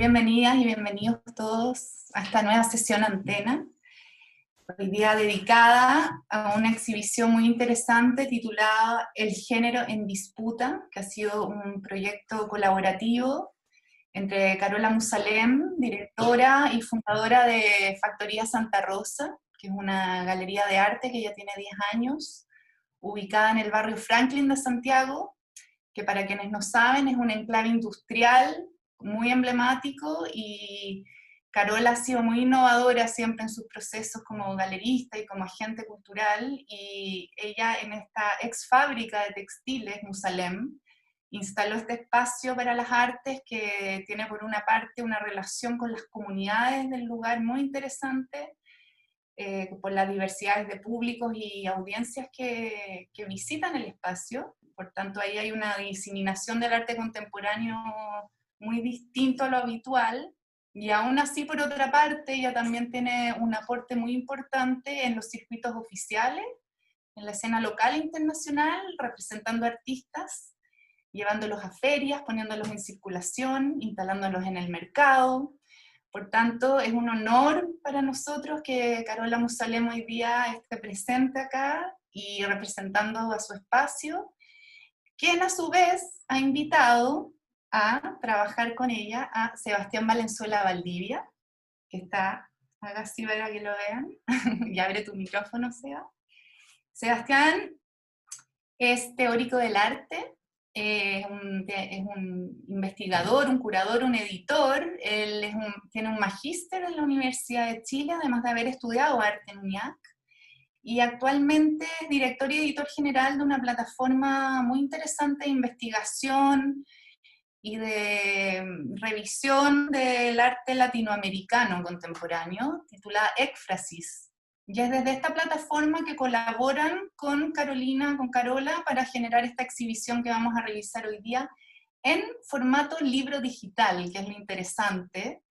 bienvenidas y bienvenidos todos a esta nueva sesión Antena, hoy día dedicada a una exhibición muy interesante titulada El género en disputa, que ha sido un proyecto colaborativo entre Carola Musalem, directora y fundadora de Factoría Santa Rosa, que es una galería de arte que ya tiene 10 años, ubicada en el barrio Franklin de Santiago, que para quienes no saben es un enclave industrial muy emblemático, y Carola ha sido muy innovadora siempre en sus procesos como galerista y como agente cultural, y ella en esta ex fábrica de textiles, Musalem, instaló este espacio para las artes que tiene por una parte una relación con las comunidades del lugar muy interesante, por las diversidades de públicos y audiencias que visitan el espacio. Por tanto, ahí hay una diseminación del arte contemporáneo muy distinto a lo habitual, y aún así, por otra parte, ella también tiene un aporte muy importante en los circuitos oficiales, en la escena local e internacional, representando artistas, llevándolos a ferias, poniéndolos en circulación, instalándolos en el mercado. Por tanto, es un honor para nosotros que Carola Musalem hoy día esté presente acá y representando a su espacio, quien a su vez ha invitado a trabajar con ella a Sebastián Valenzuela Valdivia, que está, haga así para que lo vean, y abre tu micrófono, Seba. Sebastián es teórico del arte, es un investigador, un curador, un editor. Él tiene un magíster en la Universidad de Chile, además de haber estudiado arte en UNIAC, y actualmente es director y editor general de una plataforma muy interesante de investigación y de revisión del arte latinoamericano contemporáneo, titulada Ekphrasis. Y es desde esta plataforma que colaboran con Carolina, con Carola, para generar esta exhibición que vamos a revisar hoy día en formato libro digital, que es lo interesante,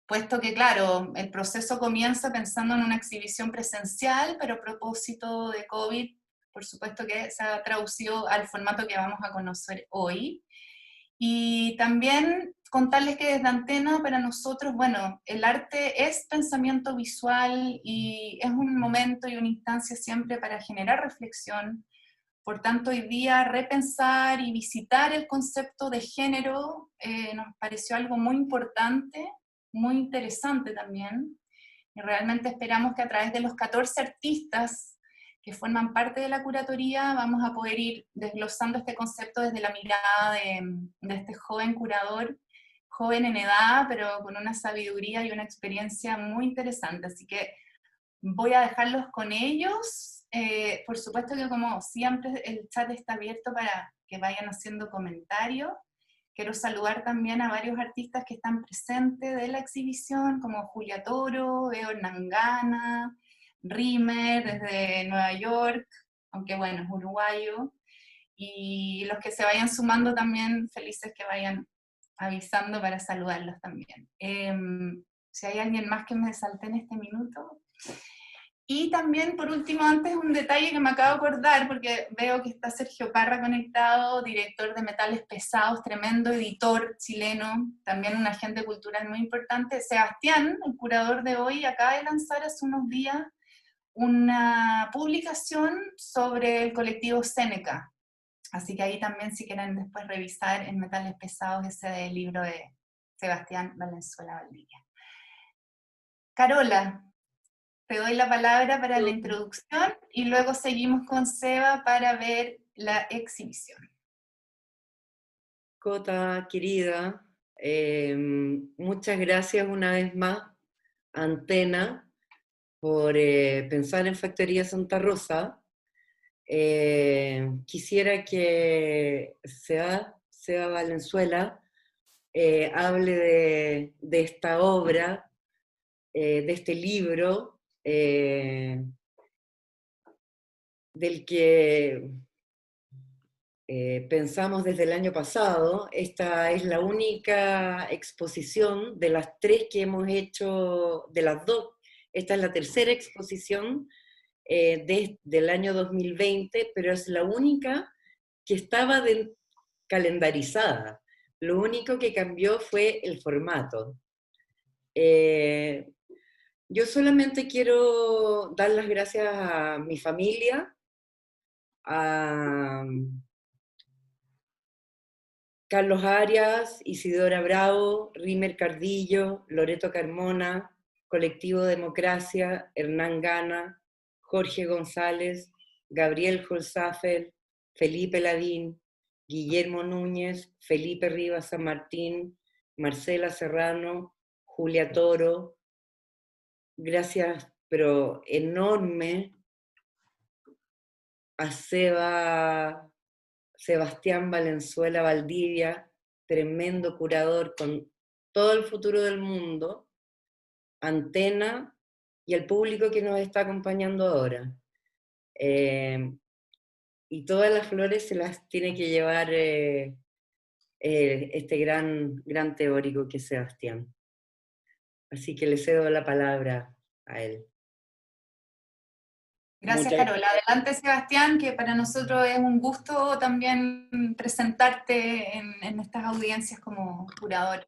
puesto que, claro, el proceso comienza pensando en una exhibición presencial, pero a propósito de COVID, por supuesto que se ha traducido al formato que vamos a conocer hoy. Y también contarles que desde Antena, para nosotros, bueno, el arte es pensamiento visual y es un momento y una instancia siempre para generar reflexión. Por tanto, hoy día repensar y visitar el concepto de género nos pareció algo muy importante, muy interesante también, y realmente esperamos que a través de los 14 artistas que forman parte de la curatoría vamos a poder ir desglosando este concepto desde la mirada de este joven curador, joven en edad, pero con una sabiduría y una experiencia muy interesante. Así que voy a dejarlos con ellos. Por supuesto que, como siempre, el chat está abierto para que vayan haciendo comentarios. Quiero saludar también a varios artistas que están presentes de la exhibición, como Julia Toro, Eo Nangana, Rimer desde Nueva York, aunque bueno, es uruguayo, y los que se vayan sumando también, felices que vayan avisando para saludarlos también. Si hay alguien más que me salte en este minuto. Y también, por último, antes, un detalle que me acabo de acordar, porque veo que está Sergio Parra conectado, director de Metales Pesados, tremendo editor chileno, también un agente cultural muy importante. Sebastián, el curador de hoy, acaba de lanzar hace unos días una publicación sobre el colectivo Séneca. Así que ahí también, si quieren después revisar en Metales Pesados ese libro de Sebastián Valenzuela Valdivia. Carola, te doy la palabra para la introducción y luego seguimos con Seba para ver la exhibición. Cota, querida, muchas gracias una vez más, Antena, por pensar en Factoría Santa Rosa. Quisiera que Seba Valenzuela hable de esta obra, de este libro, del que pensamos desde el año pasado. Esta es la única exposición de las tres que hemos hecho, de las dos. Esta es la tercera exposición del año 2020, pero es la única que estaba calendarizada, Lo único que cambió fue el formato. Eh, yo solamente quiero dar las gracias a mi familia, a Carlos Arias, Isidora Bravo, Rimer Cardillo, Loreto Carmona, Colectivo Democracia, Hernán Gana, Jorge González, Gabriel Holzapfel, Felipe Ladín, Guillermo Núñez, Felipe Rivas San Martín, Marcela Serrano, Julia Toro. Gracias, pero enorme, a Sebastián Valenzuela Valdivia, tremendo curador con todo el futuro del mundo, Antena, y el público que nos está acompañando ahora. Y todas las flores se las tiene que llevar este gran teórico que es Sebastián. Así que le cedo la palabra a él. Gracias, Carola. Adelante, Sebastián, que para nosotros es un gusto también presentarte en estas audiencias como curador,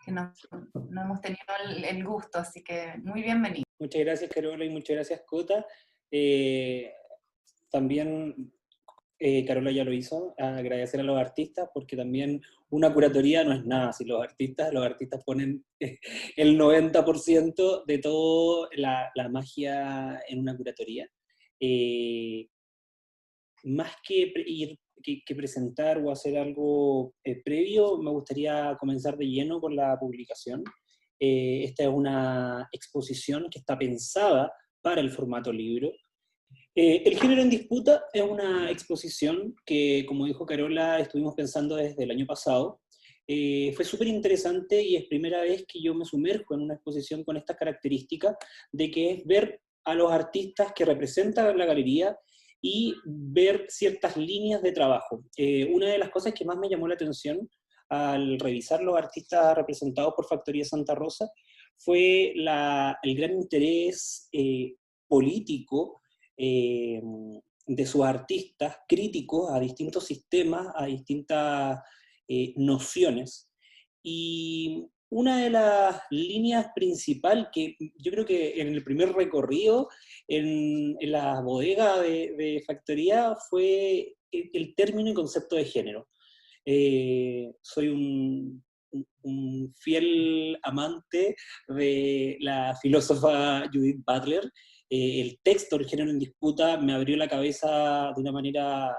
que no hemos tenido el gusto, así que muy bienvenido. Muchas gracias, Carola, y muchas gracias, Cota. También, Carola ya lo hizo, agradecer a los artistas, porque también una curatoría no es nada sin los artistas ponen el 90% de toda la magia en una curatoría. Más que presentar o hacer algo previo, me gustaría comenzar de lleno con la publicación. Esta es una exposición que está pensada para el formato libro. El género en disputa es una exposición que, como dijo Carola, estuvimos pensando desde el año pasado. Fue súper interesante y es primera vez que yo me sumerjo en una exposición con estas características, de que es ver a los artistas que representan la galería y ver ciertas líneas de trabajo. Una de las cosas que más me llamó la atención al revisar los artistas representados por Factoría Santa Rosa fue el gran interés político de sus artistas, críticos a distintos sistemas, a distintas nociones. Y una de las líneas principales que yo creo que en el primer recorrido en la bodega de Factoría fue el término y concepto de género. Soy un fiel amante de la filósofa Judith Butler. El texto, El género en disputa, me abrió la cabeza de una manera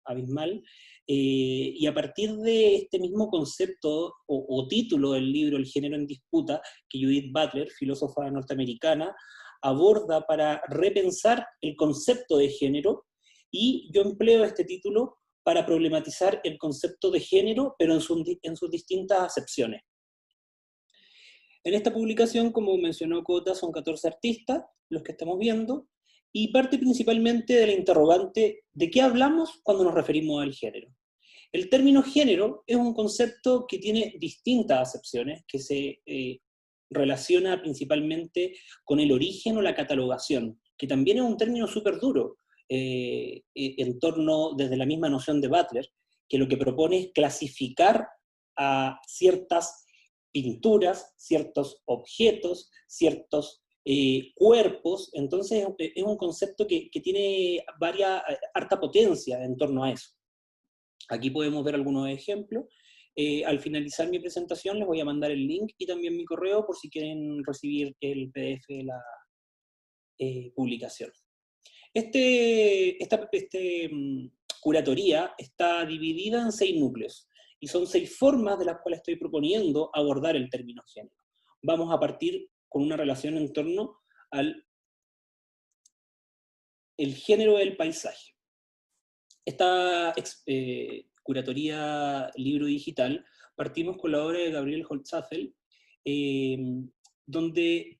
abismal. Y a partir de este mismo concepto o título del libro, El género en disputa, que Judith Butler, filósofa norteamericana, aborda para repensar el concepto de género, y yo empleo este título para problematizar el concepto de género, pero en sus distintas acepciones. En esta publicación, como mencionó Cota, son 14 artistas los que estamos viendo, y parte principalmente de la interrogante de qué hablamos cuando nos referimos al género. El término género es un concepto que tiene distintas acepciones, que se relaciona principalmente con el origen o la catalogación, que también es un término súper duro, en torno desde la misma noción de Butler, que lo que propone es clasificar a ciertas pinturas, ciertos objetos, ciertos cuerpos. Entonces es un concepto que tiene harta potencia en torno a eso. Aquí podemos ver algunos ejemplos. Al finalizar mi presentación les voy a mandar el link y también mi correo por si quieren recibir el PDF de la publicación. Curatoría está dividida en 6 núcleos, y son 6 formas de las cuales estoy proponiendo abordar el término género. Vamos a partir con una relación en torno al género del paisaje. Esta curatoría libro digital, partimos con la obra de Gabriel Holzapfel, donde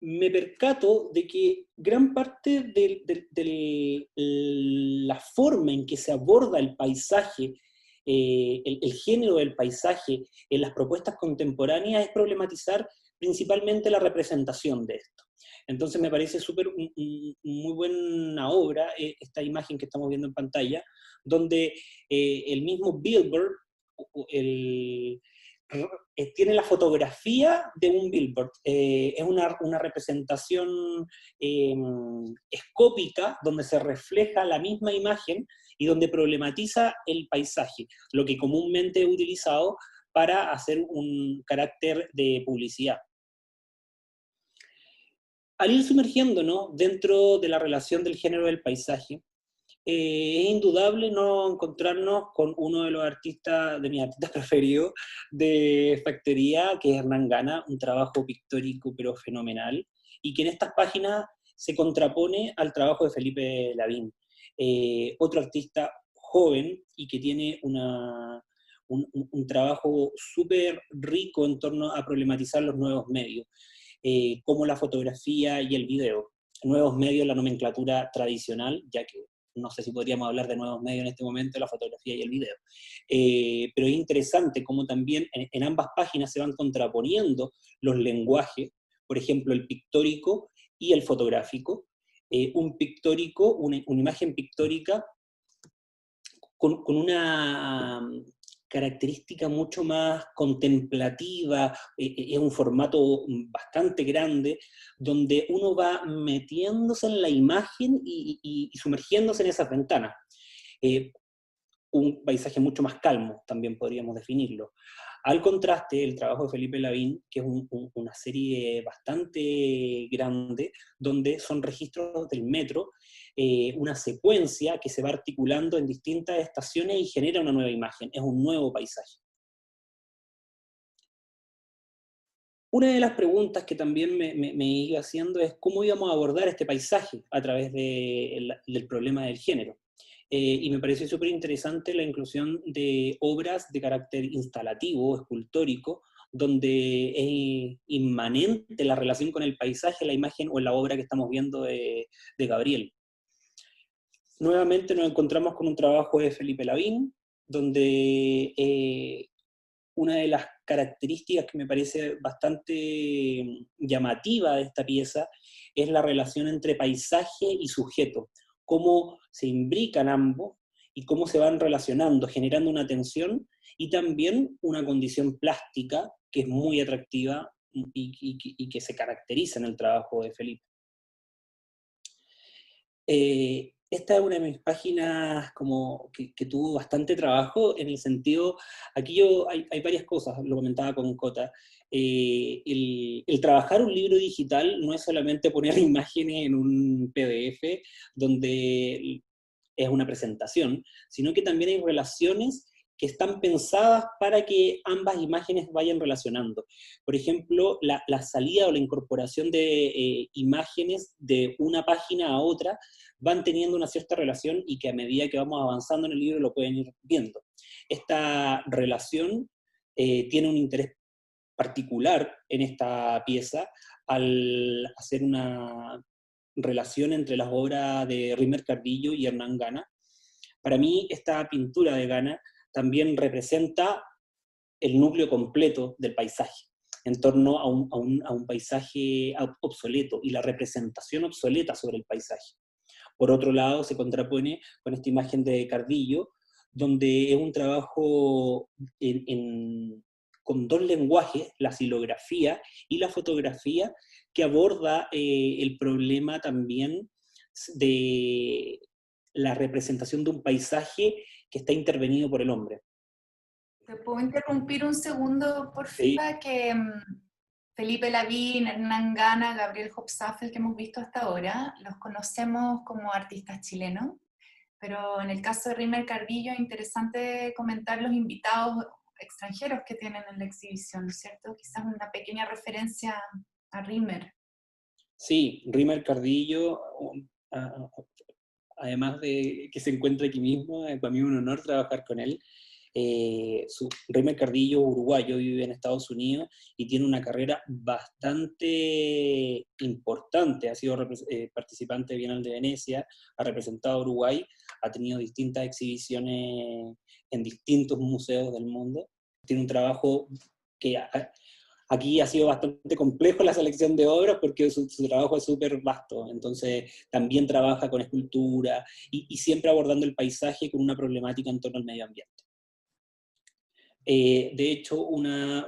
me percato de que gran parte de la forma en que se aborda el paisaje, el género del paisaje en las propuestas contemporáneas, es problematizar principalmente la representación de esto. Entonces me parece muy buena obra esta imagen que estamos viendo en pantalla, donde el mismo Bilderberg tiene la fotografía de un billboard. Es una representación escópica donde se refleja la misma imagen y donde problematiza el paisaje, lo que comúnmente es utilizado para hacer un carácter de publicidad. Al ir sumergiéndonos dentro de la relación del género del paisaje, es indudable no encontrarnos con uno de de mis artistas preferidos de factoría, que es Hernán Gana, un trabajo pictórico pero fenomenal, y que en estas páginas se contrapone al trabajo de Felipe Lavín, otro artista joven y que tiene un trabajo súper rico en torno a problematizar los nuevos medios, como la fotografía y el video. Nuevos medios, la nomenclatura tradicional, ya que no sé si podríamos hablar de nuevos medios en este momento, la fotografía y el video. Pero es interesante cómo también en ambas páginas se van contraponiendo los lenguajes, por ejemplo, el pictórico y el fotográfico. Un pictórico, una imagen pictórica con una característica mucho más contemplativa, es un formato bastante grande, donde uno va metiéndose en la imagen y sumergiéndose en esas ventanas. Un paisaje mucho más calmo, también podríamos definirlo. Al contraste, el trabajo de Felipe Lavín, que es una serie bastante grande, donde son registros del metro, una secuencia que se va articulando en distintas estaciones y genera una nueva imagen, es un nuevo paisaje. Una de las preguntas que también me iba haciendo es cómo íbamos a abordar este paisaje a través del problema del género. Y me pareció súper interesante la inclusión de obras de carácter instalativo, escultórico, donde es inmanente la relación con el paisaje, la imagen o la obra que estamos viendo de Gabriel. Nuevamente nos encontramos con un trabajo de Felipe Lavín, donde una de las características que me parece bastante llamativa de esta pieza es la relación entre paisaje y sujeto, cómo se imbrican ambos y cómo se van relacionando, generando una tensión y también una condición plástica que es muy atractiva y que se caracteriza en el trabajo de Felipe. Esta es una de mis páginas como que tuvo bastante trabajo, en el sentido, aquí hay varias cosas, lo comentaba con Cota. El trabajar un libro digital no es solamente poner imágenes en un PDF donde es una presentación, sino que también hay relaciones que están pensadas para que ambas imágenes vayan relacionando. Por ejemplo, la salida o la incorporación de imágenes de una página a otra van teniendo una cierta relación y que a medida que vamos avanzando en el libro lo pueden ir viendo. Esta relación tiene un interés particular en esta pieza al hacer una relación entre las obras de Rimer Cardillo y Hernán Gana. Para mí, esta pintura de Gana también representa el núcleo completo del paisaje, en torno a un paisaje obsoleto y la representación obsoleta sobre el paisaje. Por otro lado, se contrapone con esta imagen de Cardillo, donde es un trabajo con dos lenguajes, la xilografía y la fotografía, que aborda el problema también de la representación de un paisaje que está intervenido por el hombre. ¿Te puedo interrumpir un segundo, por favor? Sí. Que Felipe Lavín, Hernán Gana, Gabriel Hopsafel, que hemos visto hasta ahora, los conocemos como artistas chilenos, pero en el caso de Rimer Cardillo es interesante comentar los invitados extranjeros que tienen en la exhibición, ¿no es cierto? Quizás una pequeña referencia a Rimer. Sí, Rimer Cardillo, además de que se encuentra aquí mismo, para mí es un honor trabajar con él. Rimer Cardillo, uruguayo, vive en Estados Unidos y tiene una carrera bastante importante. Ha sido participante de Bienal de Venecia, ha representado a Uruguay, ha tenido distintas exhibiciones en distintos museos del mundo. Tiene un trabajo que aquí ha sido bastante complejo la selección de obras porque su trabajo es súper vasto, entonces también trabaja con escultura y siempre abordando el paisaje con una problemática en torno al medio ambiente. De hecho, una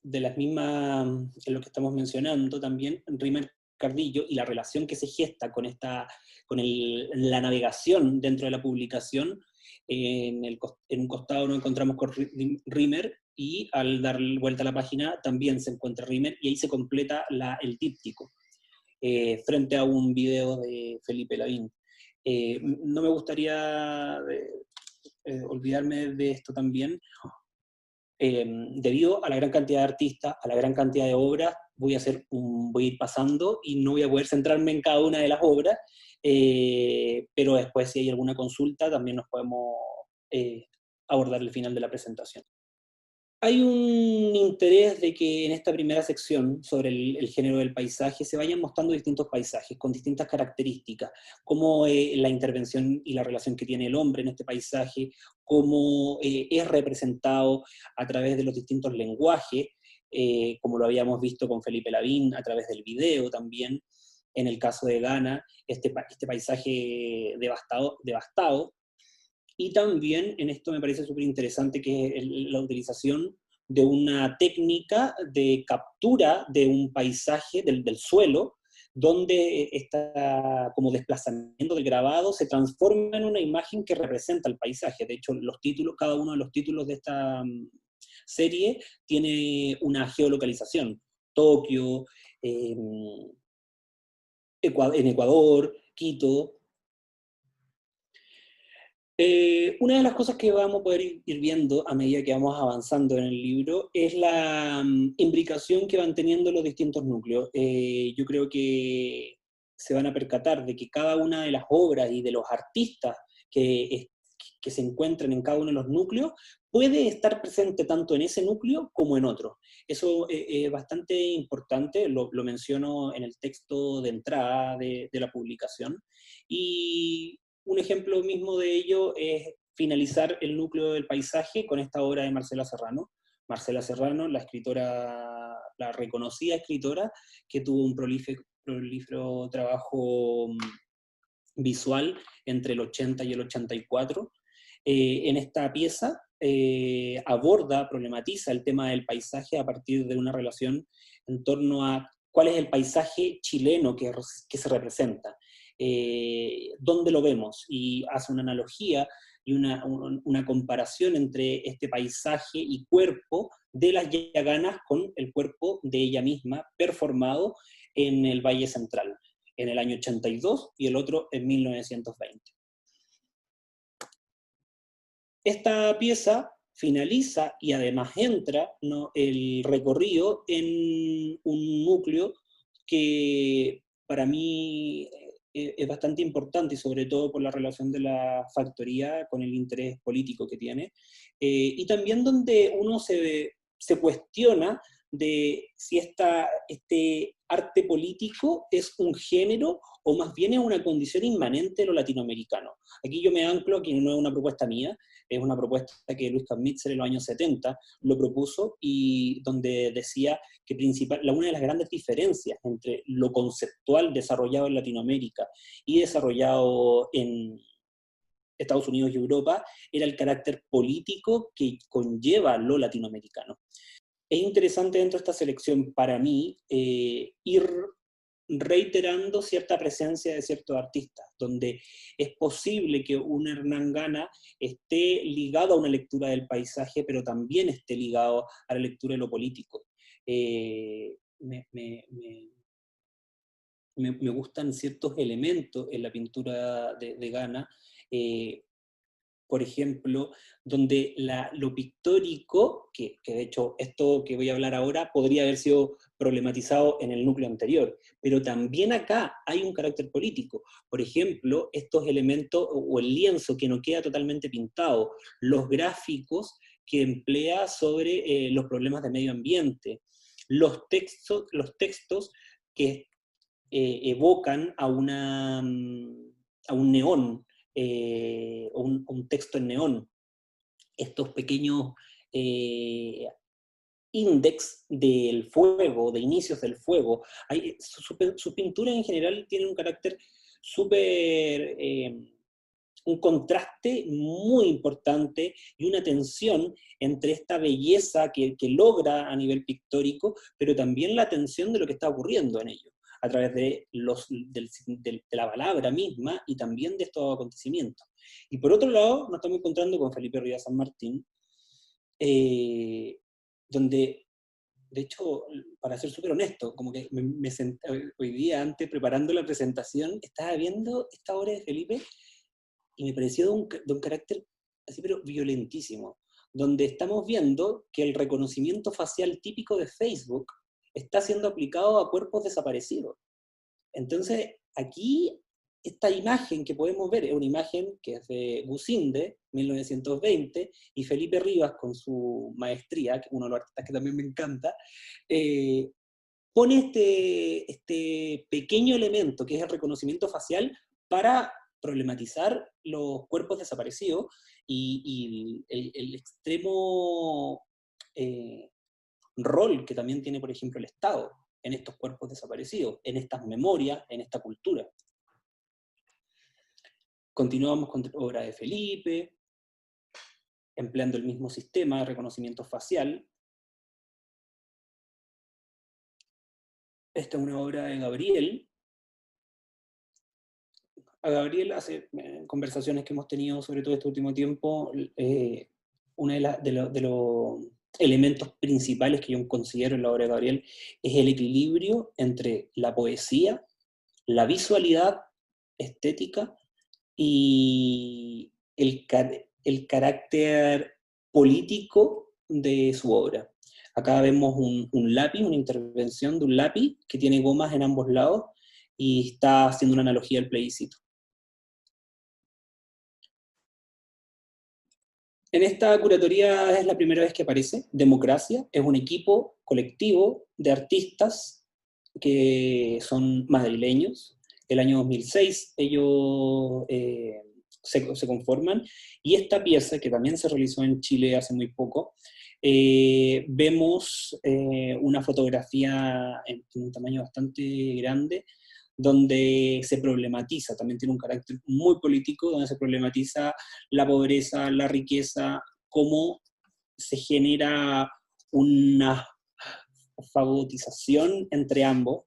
de las mismas, en lo que estamos mencionando también, Rimer Cardillo, y la relación que se gesta con, la navegación dentro de la publicación, en un costado nos encontramos con Rimer, y al dar vuelta a la página también se encuentra Rimer, y ahí se completa el díptico, frente a un video de Felipe Lavín. No me gustaría olvidarme de esto también. Debido a la gran cantidad de artistas, a la gran cantidad de obras, voy a ir pasando y no voy a poder centrarme en cada una de las obras, pero después si hay alguna consulta también nos podemos abordar el final de la presentación. Hay un interés de que en esta primera sección sobre el género del paisaje se vayan mostrando distintos paisajes con distintas características, cómo la intervención y la relación que tiene el hombre en este paisaje, cómo es representado a través de los distintos lenguajes, como lo habíamos visto con Felipe Lavín, a través del video también, en el caso de Ghana, este paisaje devastado. Y también en esto me parece súper interesante que es la utilización de una técnica de captura de un paisaje, del suelo, donde está como desplazamiento del grabado se transforma en una imagen que representa el paisaje. De hecho, cada uno de los títulos de esta serie tiene una geolocalización. Tokio, en Ecuador, Quito. Una de las cosas que vamos a poder ir viendo a medida que vamos avanzando en el libro es la imbricación que van teniendo los distintos núcleos. Yo creo que se van a percatar de que cada una de las obras y de los artistas que se encuentran en cada uno de los núcleos puede estar presente tanto en ese núcleo como en otro. Eso es bastante importante, lo menciono en el texto de entrada de la publicación. Y un ejemplo mismo de ello es finalizar el núcleo del paisaje con esta obra de Marcela Serrano. Marcela Serrano, la escritora, la reconocida escritora, que tuvo un prolífero trabajo visual entre el 80 y el 84. En esta pieza problematiza el tema del paisaje a partir de una relación en torno a cuál es el paisaje chileno que se representa. ¿Dónde lo vemos? Y hace una analogía y una comparación entre este paisaje y cuerpo de las yaganas con el cuerpo de ella misma performado en el Valle Central, en el año 82 y el otro en 1920. Esta pieza finaliza y además entra, ¿no?, el recorrido en un núcleo que para mí es bastante importante, y sobre todo por la relación de la factoría con el interés político que tiene, y también donde uno se cuestiona de si este arte político es un género o más bien es una condición inmanente de lo latinoamericano. Aquí yo me anclo, que no es una propuesta mía, es una propuesta que Luis Kampnitzer en los años 70 lo propuso, y donde decía que una de las grandes diferencias entre lo conceptual desarrollado en Latinoamérica y desarrollado en Estados Unidos y Europa era el carácter político que conlleva lo latinoamericano. Es interesante dentro de esta selección para mí ir reiterando cierta presencia de ciertos artistas, donde es posible que un Hernán Gana esté ligado a una lectura del paisaje, pero también esté ligado a la lectura de lo político. Me gustan ciertos elementos en la pintura de Gana, por ejemplo, donde lo pictórico, que de hecho esto que voy a hablar ahora podría haber sido problematizado en el núcleo anterior, pero también acá hay un carácter político. Por ejemplo, estos elementos o el lienzo que no queda totalmente pintado, los gráficos que emplea sobre los problemas de medio ambiente, los textos que evocan a un neón, un texto en neón, estos pequeños índex del fuego, de inicios del fuego. Sus pinturas en general tienen un carácter súper un contraste muy importante y una tensión entre esta belleza que logra a nivel pictórico, pero también la tensión de lo que está ocurriendo en ello, a través de, de la palabra misma y también de estos acontecimientos. Y por otro lado, nos estamos encontrando con Felipe Rivas San Martín, donde, de hecho, para ser súper honesto, como que me senté, hoy día antes, preparando la presentación, estaba viendo esta obra de Felipe y me pareció de un carácter así, pero violentísimo, donde estamos viendo que el reconocimiento facial típico de Facebook está siendo aplicado a cuerpos desaparecidos. Entonces, aquí, esta imagen que podemos ver es una imagen que es de Gusinde, 1920, y Felipe Rivas, con su maestría, que es uno de los artistas que también me encanta, pone este pequeño elemento, que es el reconocimiento facial, para problematizar los cuerpos desaparecidos y el extremo rol que también tiene, por ejemplo, el Estado en estos cuerpos desaparecidos, en estas memorias, en esta cultura. Continuamos con obra de Felipe, empleando el mismo sistema de reconocimiento facial. Esta es una obra de Gabriel. A Gabriel, hace conversaciones que hemos tenido sobre todo este último tiempo, uno de los elementos principales que yo considero en la obra de Gabriel es el equilibrio entre la poesía, la visualidad estética y el carácter político de su obra. Acá vemos un lápiz, una intervención de un lápiz que tiene gomas en ambos lados y está haciendo una analogía al plebiscito. En esta curatoría es la primera vez que aparece Democracia, es un equipo colectivo de artistas que son madrileños. El año 2006 ellos se conforman, y esta pieza, que también se realizó en Chile hace muy poco, vemos una fotografía en un tamaño bastante grande, donde se problematiza, también tiene un carácter muy político, donde se problematiza la pobreza, la riqueza, cómo se genera una fagotización entre ambos,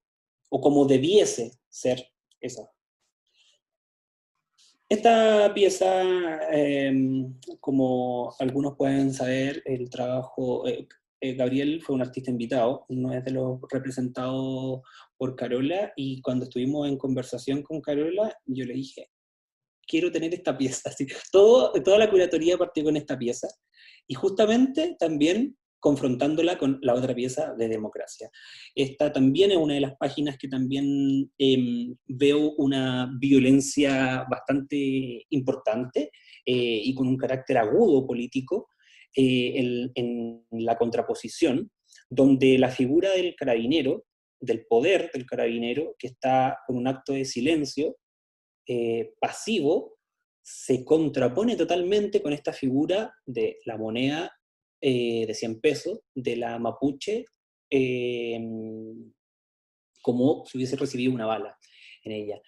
o como debiese ser esa. Esta pieza, como algunos pueden saber, el trabajo, Gabriel fue un artista invitado, no es de los representados por Carola, y cuando estuvimos en conversación con Carola, yo le dije, quiero tener esta pieza. Así, toda la curatoría partió con esta pieza, y justamente también confrontándola con la otra pieza de Democracia. Esta también es una de las páginas que también veo una violencia bastante importante y con un carácter agudo político en la contraposición, donde la figura del carabinero, del poder del carabinero, que está con un acto de silencio, pasivo, se contrapone totalmente con esta figura de la moneda de 100 pesos, de la mapuche, como si hubiese recibido una bala en ella.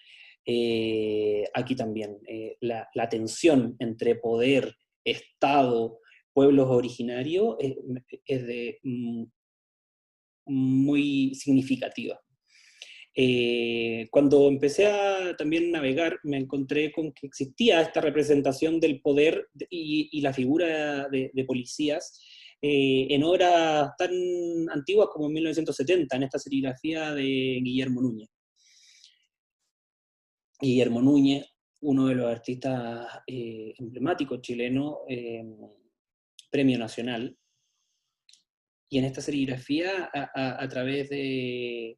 Aquí también, la tensión entre poder, Estado, pueblos originarios es de, muy significativa. Cuando empecé a también navegar, me encontré con que existía esta representación del poder y la figura de policías en obras tan antiguas como en 1970, en esta serigrafía de Guillermo Núñez. Guillermo Núñez, uno de los artistas emblemáticos chilenos, premio nacional, y en esta serigrafía, a través de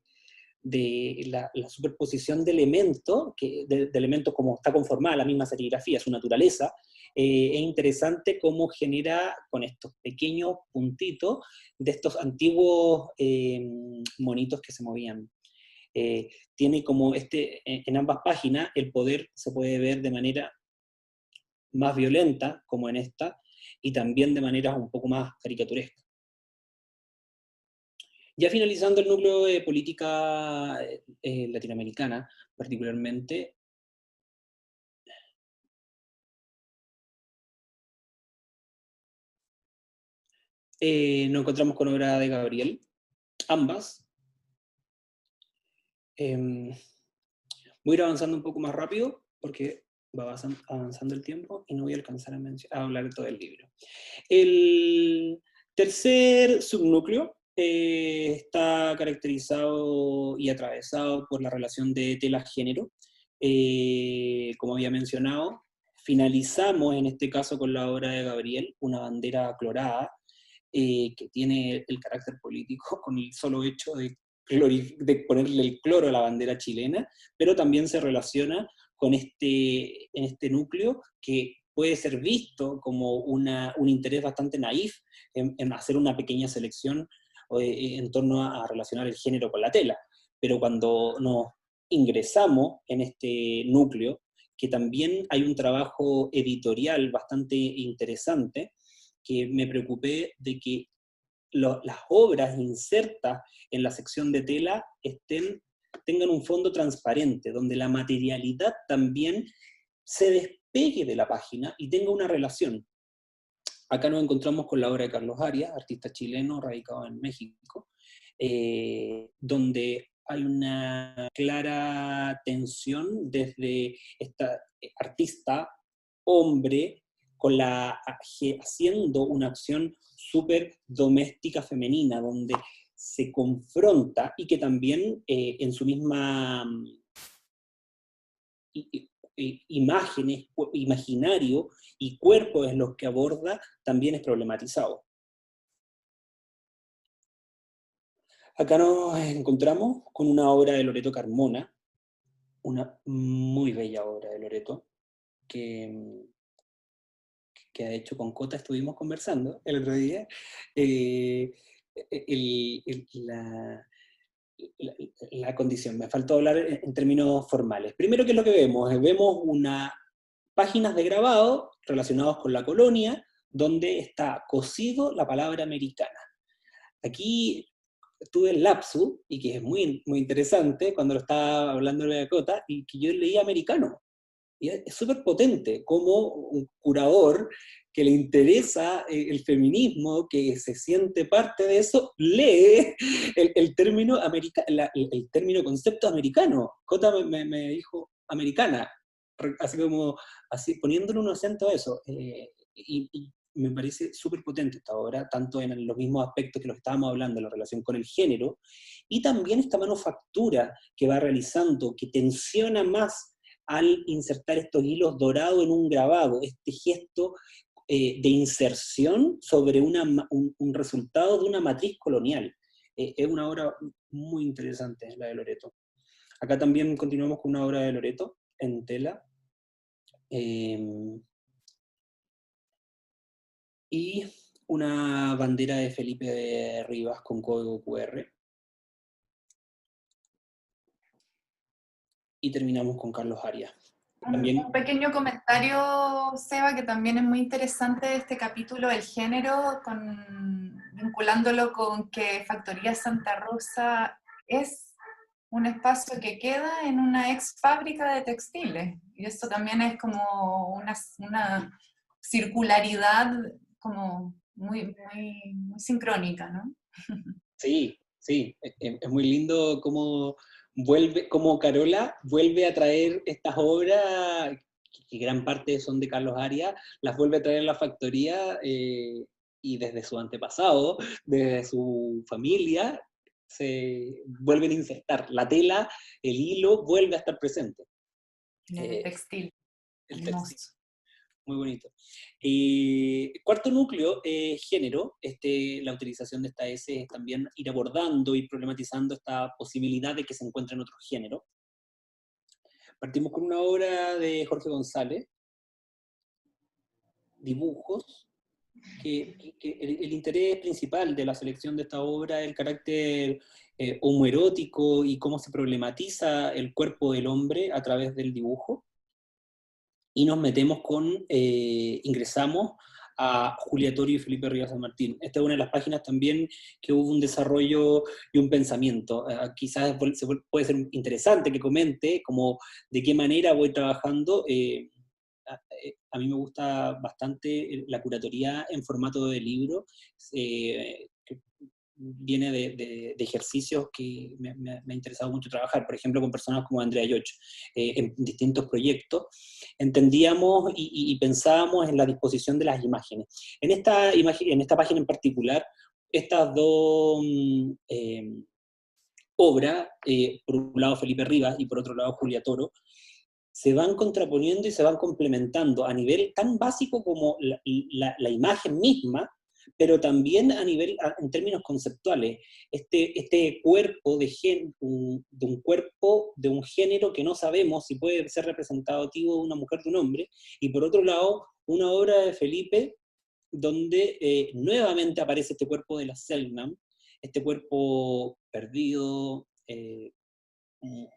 la superposición de elementos, de elementos como está conformada la misma serigrafía, su naturaleza, es interesante cómo genera con estos pequeños puntitos de estos antiguos monitos que se movían. Tiene como en ambas páginas el poder se puede ver de manera más violenta, como en esta, y también de manera un poco más caricaturesca. Ya finalizando el núcleo de política latinoamericana, particularmente, nos encontramos con obra de Gabriel, ambas. Voy a ir avanzando un poco más rápido, porque va avanzando el tiempo y no voy a alcanzar a hablar de todo el libro. El tercer subnúcleo está caracterizado y atravesado por la relación de tela-género. Como había mencionado, finalizamos en este caso con la obra de Gabriel, Una bandera clorada, que tiene el carácter político con el solo hecho de ponerle el cloro a la bandera chilena, pero también se relaciona con en este núcleo que puede ser visto como un interés bastante naif en hacer una pequeña selección en torno a relacionar el género con la tela. Pero cuando nos ingresamos en este núcleo, que también hay un trabajo editorial bastante interesante, que me preocupé de que las obras insertas en la sección de tela tengan un fondo transparente, donde la materialidad también se despegue de la página y tenga una relación. Acá nos encontramos con la obra de Carlos Arias, artista chileno radicado en México, donde hay una clara tensión desde esta artista, hombre, haciendo una acción súper doméstica femenina, donde se confronta y que también en su misma imágenes, imaginario y cuerpos en los que aborda, también es problematizado. Acá nos encontramos con una obra de Loreto Carmona, una muy bella obra de Loreto, que de hecho con Cota estuvimos conversando el otro día, la condición. Me faltó hablar en términos formales. Primero, ¿qué es lo que vemos? Vemos páginas de grabado relacionados con la colonia, donde está cosido la palabra americana. Aquí tuve el lapsus, y que es muy, muy interesante, cuando lo estaba hablando de Cota, y que yo leía americano. Y es súper potente como un curador que le interesa el feminismo, que se siente parte de eso, lee el término el término concepto americano. Cota me dijo americana, así como poniéndole un acento a eso. Y me parece súper potente esta obra, tanto en los mismos aspectos que lo estábamos hablando, en la relación con el género, y también esta manufactura que va realizando, que tensiona más al insertar estos hilos dorados en un grabado, este gesto de inserción sobre un resultado de una matriz colonial. Es una obra muy interesante, la de Loreto. Acá también continuamos con una obra de Loreto, en tela. Y una bandera de Felipe Rivas con código QR. Y terminamos con Carlos Arias. También... Un pequeño comentario, Seba, que también es muy interesante de este capítulo, el género, vinculándolo con que Factoría Santa Rosa es un espacio que queda en una ex fábrica de textiles. Y eso también es como una circularidad como muy, muy, muy sincrónica, ¿no? Sí, sí, es muy lindo cómo Carola vuelve a traer estas obras, que gran parte son de Carlos Arias, las vuelve a traer a la factoría, y desde su antepasado, desde su familia, se vuelven a insertar. La tela, el hilo, vuelve a estar presente. El textil. El textil. Muy bonito. Cuarto núcleo, género. La utilización de esta S es también ir abordando y problematizando esta posibilidad de que se encuentre en otro género. Partimos con una obra de Jorge González, Dibujos, que el interés principal de la selección de esta obra es el carácter homoerótico y cómo se problematiza el cuerpo del hombre a través del dibujo. Y nos metemos ingresamos a Julia Torio y Felipe Rivas San Martín. Esta es una de las páginas también que hubo un desarrollo y un pensamiento. Quizás puede ser interesante que comente como de qué manera voy trabajando a mí me gusta bastante la curatoría en formato de libro, que viene de ejercicios que me ha interesado mucho trabajar, por ejemplo, con personas como Andrea Yoch, en distintos proyectos, entendíamos y pensábamos en la disposición de las imágenes. En esta página en particular, estas dos obras, por un lado Felipe Rivas y por otro lado Julia Toro, se van contraponiendo y se van complementando a nivel tan básico como la imagen misma, pero también en términos conceptuales. Este cuerpo de un cuerpo de un género que no sabemos si puede ser representativo de una mujer o de un hombre, y por otro lado, una obra de Felipe donde nuevamente aparece este cuerpo de la Selknam, este cuerpo perdido,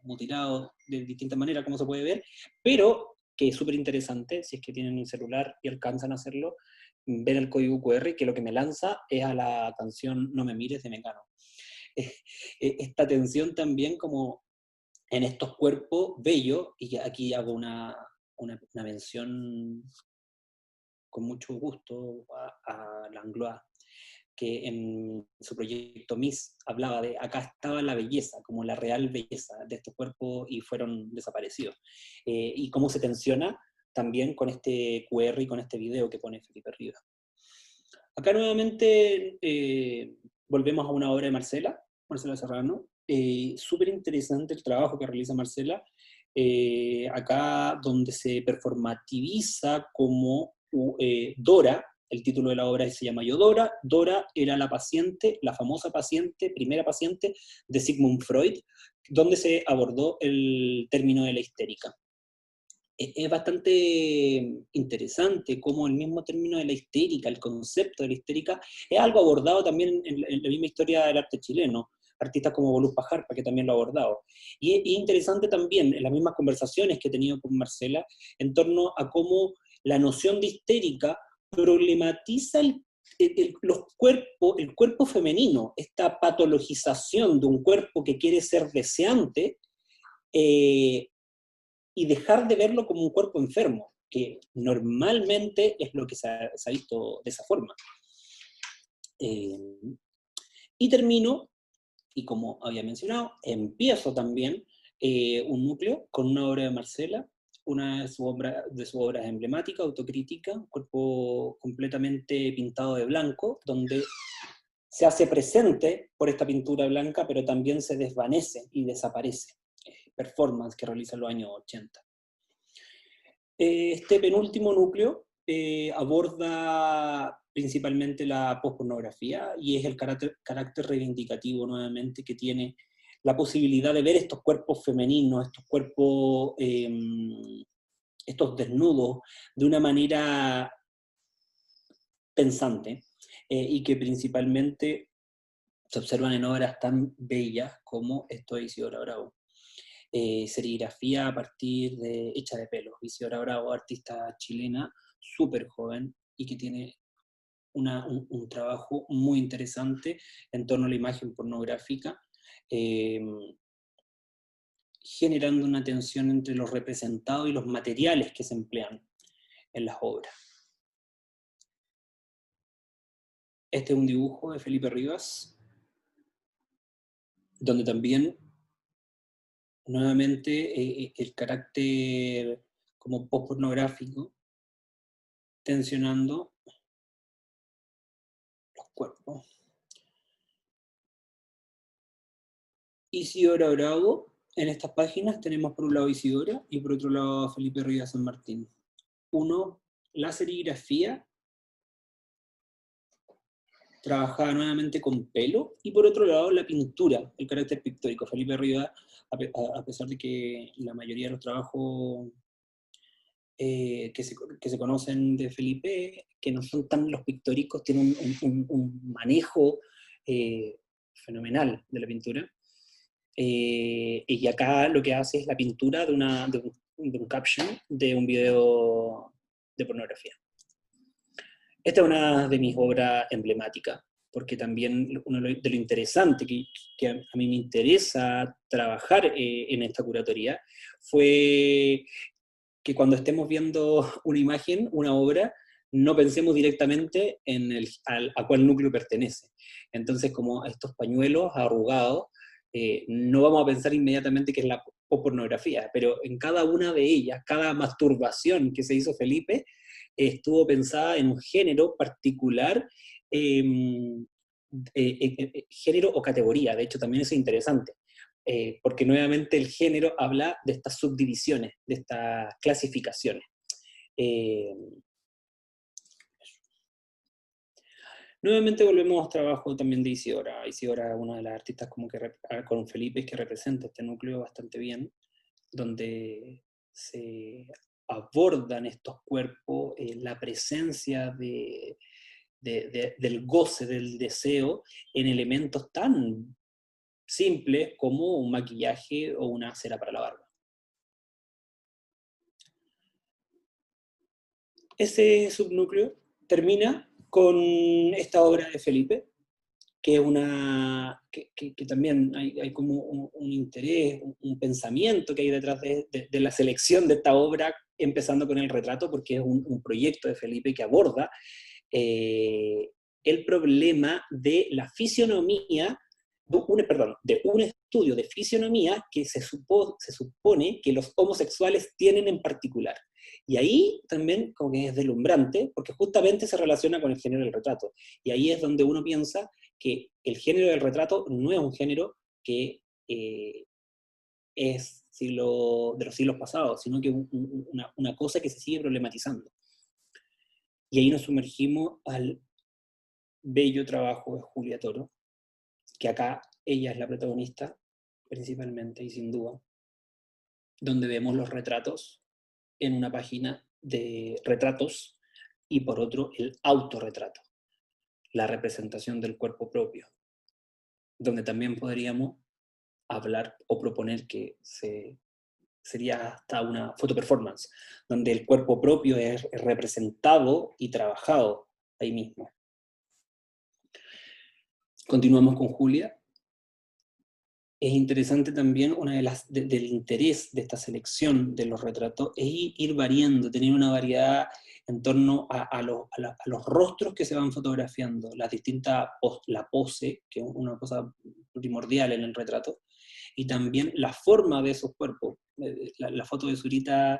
mutilado de distintas maneras, como se puede ver, pero que es súper interesante, si es que tienen un celular y alcanzan a hacerlo, ver el código QR, que lo que me lanza es a la canción No me mires de Mecano. Esta tensión también como en estos cuerpos bellos, y aquí hago una mención con mucho gusto a Langlois, que en su proyecto Miss hablaba de acá estaba la belleza, como la real belleza de estos cuerpos y fueron desaparecidos. Y cómo se tensiona también con este QR y con este video que pone Felipe Rivas. Acá nuevamente volvemos a una obra de Marcela Serrano. Súper interesante el trabajo que realiza Marcela, acá donde se performativiza como Dora. El título de la obra se llama Yo Dora. Dora era la paciente, la famosa paciente, primera paciente de Sigmund Freud, donde se abordó el término de la histérica. Es bastante interesante cómo el mismo término de la histérica, el concepto de la histérica, es algo abordado también en la misma historia del arte chileno. Artistas como Bolús Pajarpa, que también lo ha abordado. Y es interesante también en las mismas conversaciones que he tenido con Marcela, en torno a cómo la noción de histérica problematiza el cuerpo femenino, esta patologización de un cuerpo que quiere ser deseante, y dejar de verlo como un cuerpo enfermo, que normalmente es lo que se ha visto de esa forma. Y termino, y como había mencionado, empiezo también un núcleo con una obra de Marcela, una de sus obras emblemáticas, autocrítica, un cuerpo completamente pintado de blanco, donde se hace presente por esta pintura blanca, pero también se desvanece y desaparece. Performance que realiza en los años 80. Este penúltimo núcleo aborda principalmente la pospornografía y es el carácter reivindicativo nuevamente que tiene la posibilidad de ver estos cuerpos femeninos, estos cuerpos, estos desnudos, de una manera pensante, y que principalmente se observan en obras tan bellas como esto de Isidora Bravo. Serigrafía a partir de hecha de pelo. Isidora Bravo, artista chilena, súper joven y que tiene un trabajo muy interesante en torno a la imagen pornográfica, generando una tensión entre los representados y los materiales que se emplean en las obras. Este es un dibujo de Felipe Rivas, donde también nuevamente el carácter como post-pornográfico, tensionando los cuerpos. Isidora Bravo, en estas páginas tenemos por un lado Isidora y por otro lado a Felipe Rivas San Martín. Uno, la serigrafía, trabajada nuevamente con pelo, y por otro lado la pintura, el carácter pictórico. Felipe Rivas, a pesar de que la mayoría de los trabajos que se conocen de Felipe, que no son tan los pictóricos, tienen un manejo fenomenal de la pintura. Y acá lo que hace es la pintura de un caption de un video de pornografía. Esta es una de mis obras emblemáticas, porque también uno de lo interesante que a mí me interesa trabajar en esta curatoría fue que cuando estemos viendo una imagen, una obra, no pensemos directamente en a cuál núcleo pertenece. Entonces, como estos pañuelos arrugados, no vamos a pensar inmediatamente que es la pornografía, pero en cada una de ellas, cada masturbación que se hizo Felipe, estuvo pensada en un género particular, género o categoría. De hecho, también es interesante, porque nuevamente el género habla de estas subdivisiones, de estas clasificaciones. Nuevamente volvemos al trabajo también de Isidora. Isidora es una de las artistas como que con Felipe que representa este núcleo bastante bien, donde se abordan estos cuerpos, la presencia del goce, del deseo, en elementos tan simples como un maquillaje o una cera para la barba. Ese subnúcleo termina con esta obra de Felipe, que es que también hay como un interés, un pensamiento que hay detrás de la selección de esta obra, empezando con el retrato, porque es un proyecto de Felipe que aborda el problema de la fisionomía, de un estudio de fisionomía que se supone que los homosexuales tienen en particular. Y ahí también como que es deslumbrante, porque justamente se relaciona con el género del retrato. Y ahí es donde uno piensa que el género del retrato no es un género que es de los siglos pasados, sino que es una cosa que se sigue problematizando. Y ahí nos sumergimos al bello trabajo de Julia Toro, que acá ella es la protagonista principalmente y sin duda, donde vemos los retratos en una página de retratos y por otro el autorretrato, la representación del cuerpo propio, donde también podríamos hablar o proponer que sería hasta una fotoperformance, donde el cuerpo propio es representado y trabajado ahí mismo. Continuamos con Julia. Es interesante también, del interés de esta selección de los retratos, es ir variando, tener una variedad en torno a los rostros que se van fotografiando, la pose, que es una cosa primordial en el retrato, y también la forma de esos cuerpos. La foto de Zurita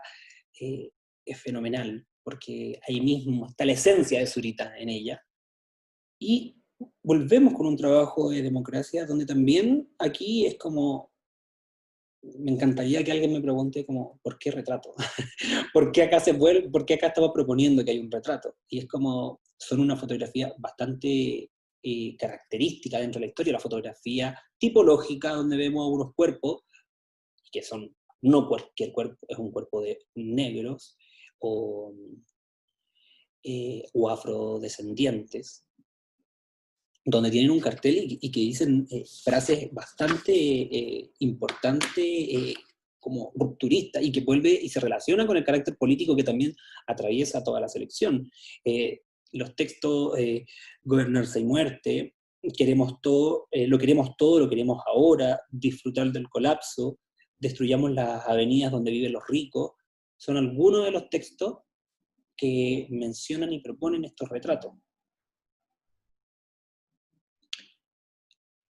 es fenomenal, porque ahí mismo está la esencia de Zurita en ella. Y volvemos con un trabajo de democracia, donde también aquí es como, me encantaría que alguien me pregunte como, ¿por qué retrato? ¿Por qué acá estamos proponiendo que hay un retrato? Y es como, son una fotografía bastante característica dentro de la historia, la fotografía tipológica, donde vemos unos cuerpos, que son, no cualquier cuerpo, es un cuerpo de negros o afrodescendientes, donde tienen un cartel y que dicen frases bastante importantes, como rupturistas, y que vuelve y se relaciona con el carácter político que también atraviesa toda la selección. Los textos, gobernarse y muerte, queremos todo, lo queremos ahora, disfrutar del colapso, destruyamos las avenidas donde viven los ricos, son algunos de los textos que mencionan y proponen estos retratos.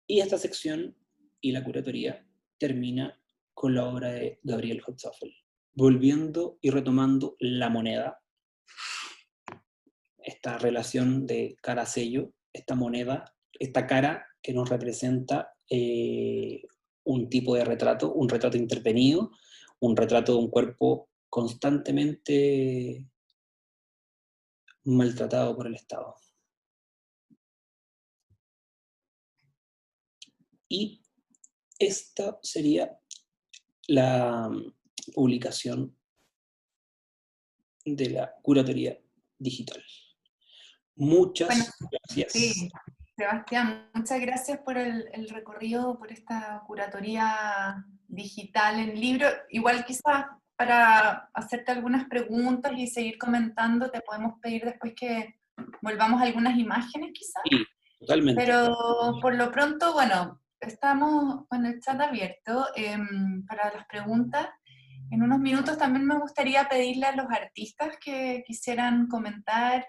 Y esta sección y la curatoría termina con la obra de Gabriel Holzapfel, volviendo y retomando la moneda, esta relación de cara-sello, esta moneda, esta cara que nos representa un tipo de retrato, un retrato intervenido, un retrato de un cuerpo constantemente maltratado por el Estado. Y esta sería la publicación de la curatoría digital. Muchas gracias. Sí, Sebastián, muchas gracias por el recorrido, por esta curatoría digital en libro. Igual quizás para hacerte algunas preguntas y seguir comentando, te podemos pedir después que volvamos a algunas imágenes quizás. Sí, totalmente. Pero por lo pronto, bueno, estamos con el chat abierto para las preguntas. en unos minutos también me gustaría pedirle a los artistas que quisieran comentar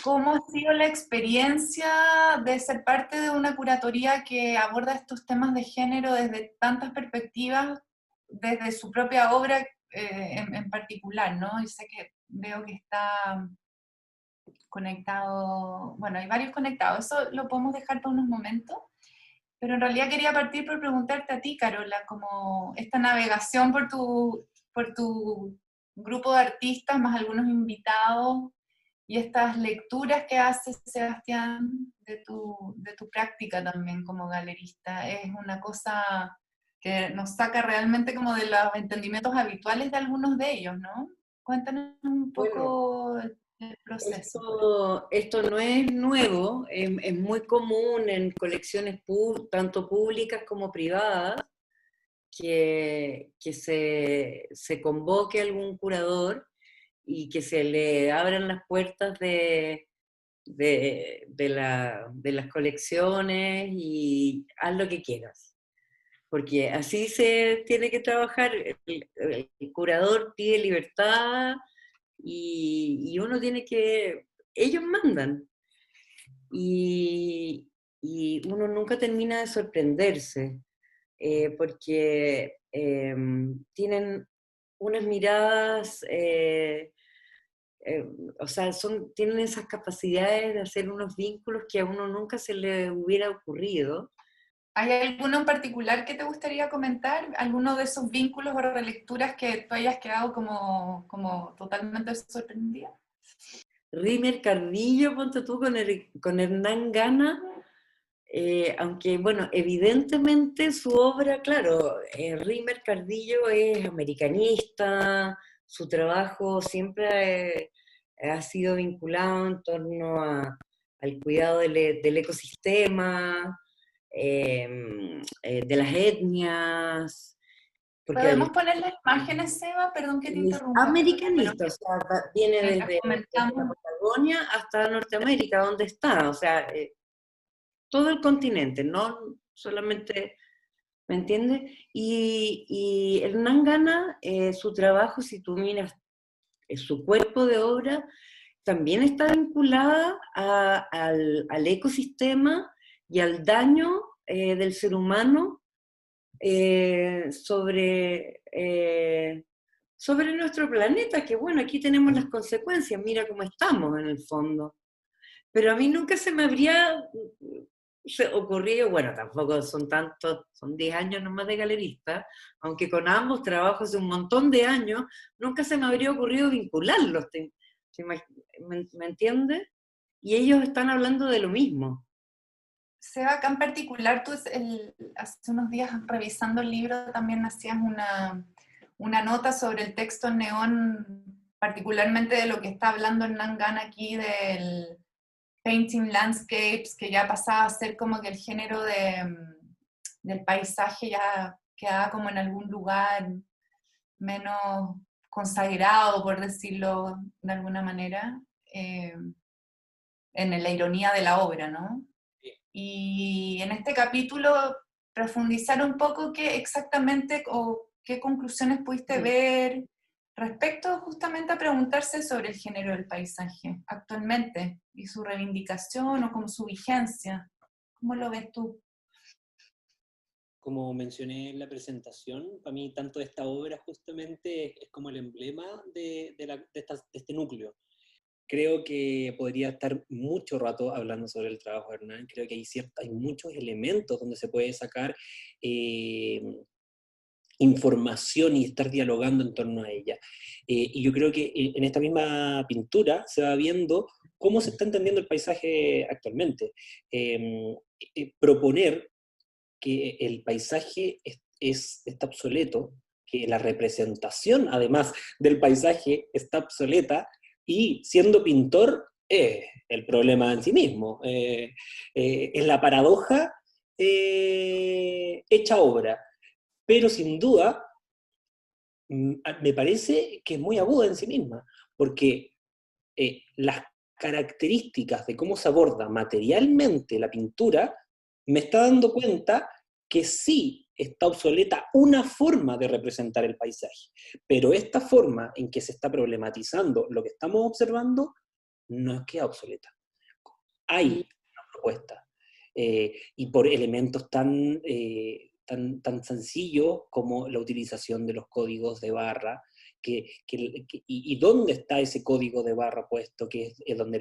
cómo ha sido la experiencia de ser parte de una curatoría que aborda estos temas de género desde tantas perspectivas, desde su propia obra en particular, ¿no? Y sé que veo que está conectado, bueno, hay varios conectados, eso lo podemos dejar para unos momentos, pero en realidad quería partir por preguntarte a ti, Carola, como esta navegación por tu grupo de artistas, más algunos invitados, y estas lecturas que hace Sebastián de tu práctica también como galerista, es una cosa que nos saca realmente como de los entendimientos habituales de algunos de ellos, ¿no? Cuéntanos un Bueno, poco el proceso. esto no es nuevo, es muy común en colecciones tanto públicas como privadas, que se convoque a algún curador y que se le abran las puertas de las colecciones y haz lo que quieras. Porque así se tiene que trabajar. El curador pide libertad y uno tiene que... Ellos mandan. Y uno nunca termina de sorprenderse, porque tienen unas miradas, o sea, tienen esas capacidades de hacer unos vínculos que a uno nunca se le hubiera ocurrido. ¿Hay alguno en particular que te gustaría comentar? ¿Alguno de esos vínculos o relecturas que tú hayas quedado como totalmente sorprendida? Rimer Cardillo, ponte tú con Hernán Gana, aunque, bueno, evidentemente su obra, claro, Rimer Cardillo es americanista, su trabajo siempre ha sido vinculado en torno al cuidado del ecosistema, de las etnias, porque ¿Podemos poner las imágenes, Seba? Perdón que te es interrumpa, pero americanista, o sea, viene mientras desde la comentamos, Patagonia hasta Norteamérica, donde está, o sea, todo el continente, no solamente, ¿me entiendes? Y Hernán Gana, su trabajo, si tú miras su cuerpo de obra, también está vinculada al ecosistema y al daño del ser humano sobre nuestro planeta, que bueno, aquí tenemos las consecuencias, mira cómo estamos en el fondo. Pero a mí nunca se me habría ocurrido, bueno, tampoco son tantos, son 10 años nomás de galerista, aunque con ambos trabajo hace un montón de años, nunca se me habría ocurrido vincularlos, ¿me entiendes? Y ellos están hablando de lo mismo. Seba, acá en particular, hace unos días revisando el libro también hacías una nota sobre el texto en neón, particularmente de lo que está hablando Hernán Gana aquí del painting landscapes, que ya pasaba a ser como que el género del paisaje ya quedaba como en algún lugar menos consagrado, por decirlo de alguna manera, en la ironía de la obra, ¿no? Y en este capítulo profundizar un poco qué exactamente o qué conclusiones pudiste ver respecto justamente a preguntarse sobre el género del paisaje actualmente y su reivindicación o como su vigencia. ¿Cómo lo ves tú? Como mencioné en la presentación, para mí tanto esta obra justamente es como el emblema de este núcleo. Creo que podría estar mucho rato hablando sobre el trabajo de Hernán. Creo que hay muchos elementos donde se puede sacar información y estar dialogando en torno a ella. Y yo creo que en esta misma pintura se va viendo cómo se está entendiendo el paisaje actualmente. Proponer que el paisaje está obsoleto, que la representación, además del paisaje, está obsoleta, y siendo pintor, el problema en sí mismo. Es la paradoja hecha obra. Pero sin duda, me parece que es muy aguda en sí misma, porque las características de cómo se aborda materialmente la pintura me está dando cuenta que sí está obsoleta una forma de representar el paisaje, pero esta forma en que se está problematizando lo que estamos observando no es que es obsoleta. Hay una propuesta, y por elementos tan sencillos como la utilización de los códigos de barra, y dónde está ese código de barra puesto, que es donde